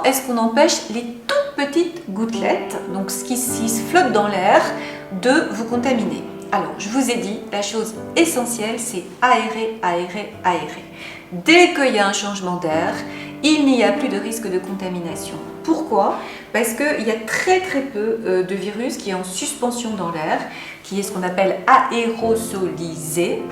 est-ce qu'on empêche les toutes petites gouttelettes, donc ce qui se flotte dans l'air, de vous contaminer? Alors, je vous ai dit, la chose essentielle, c'est aérer, aérer, aérer. Dès qu'il y a un changement d'air, il n'y a plus de risque de contamination. Pourquoi? Parce qu'il y a très peu de virus qui est en suspension dans l'air, qui est ce qu'on appelle aérosolisé.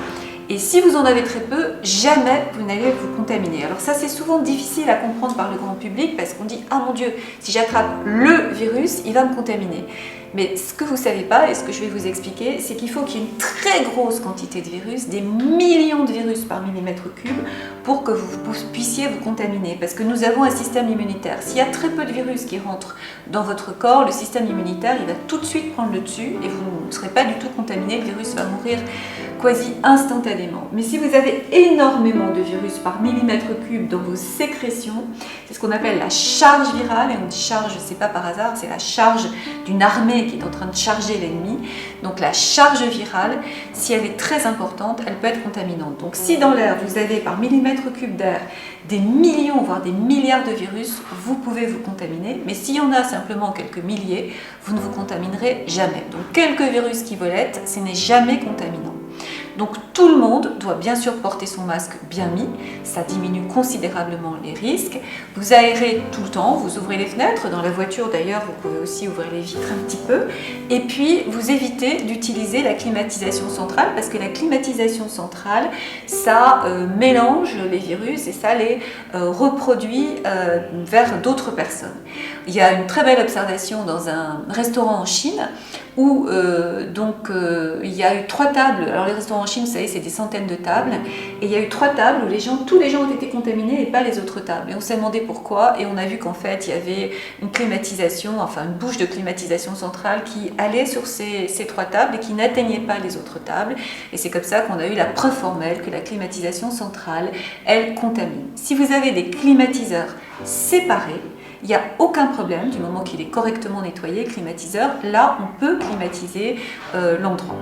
Et si vous en avez très peu, jamais vous n'allez vous contaminer. Alors ça, c'est souvent difficile à comprendre par le grand public parce qu'on dit « Ah mon Dieu, si j'attrape le virus, il va me contaminer ». Mais ce que vous ne savez pas et ce que je vais vous expliquer, c'est qu'il faut qu'il y ait une très grosse quantité de virus, des millions de virus par millimètre cube, pour que vous puissiez vous contaminer. Parce que nous avons un système immunitaire. S'il y a très peu de virus qui rentrent dans votre corps, le système immunitaire, il va tout de suite prendre le dessus et vous ne serez pas du tout contaminé. Le virus va mourir quasi instantanément. Mais si vous avez énormément de virus par millimètre cube dans vos sécrétions, c'est ce qu'on appelle la charge virale, et on dit charge, c'est pas par hasard, c'est la charge d'une armée qui est en train de charger l'ennemi. Donc la charge virale, si elle est très importante, elle peut être contaminante. Donc si dans l'air, vous avez par millimètre cube d'air des millions, voire des milliards de virus, vous pouvez vous contaminer. Mais s'il y en a simplement quelques milliers, vous ne vous contaminerez jamais. Donc quelques virus qui volettent, ce n'est jamais contaminant. Donc tout le monde doit bien sûr porter son masque bien mis, ça diminue considérablement les risques. Vous aérez tout le temps, vous ouvrez les fenêtres, dans la voiture d'ailleurs vous pouvez aussi ouvrir les vitres un petit peu. Et puis vous évitez d'utiliser la climatisation centrale parce que la climatisation centrale, ça mélange les virus et ça les reproduit vers d'autres personnes. Il y a une très belle observation dans un restaurant en Chine où il y a eu 3 tables. Alors les restaurants en Chine, vous savez, c'est des centaines de tables, et il y a eu 3 tables où tous les gens ont été contaminés et pas les autres tables. Et on s'est demandé pourquoi, et on a vu qu'en fait, il y avait une climatisation, enfin une bouche de climatisation centrale qui allait sur ces 3 tables et qui n'atteignait pas les autres tables. Et c'est comme ça qu'on a eu la preuve formelle que la climatisation centrale, elle contamine. Si vous avez des climatiseurs séparés, il n'y a aucun problème du moment qu'il est correctement nettoyé, climatiseur. Là, on peut climatiser l'endroit.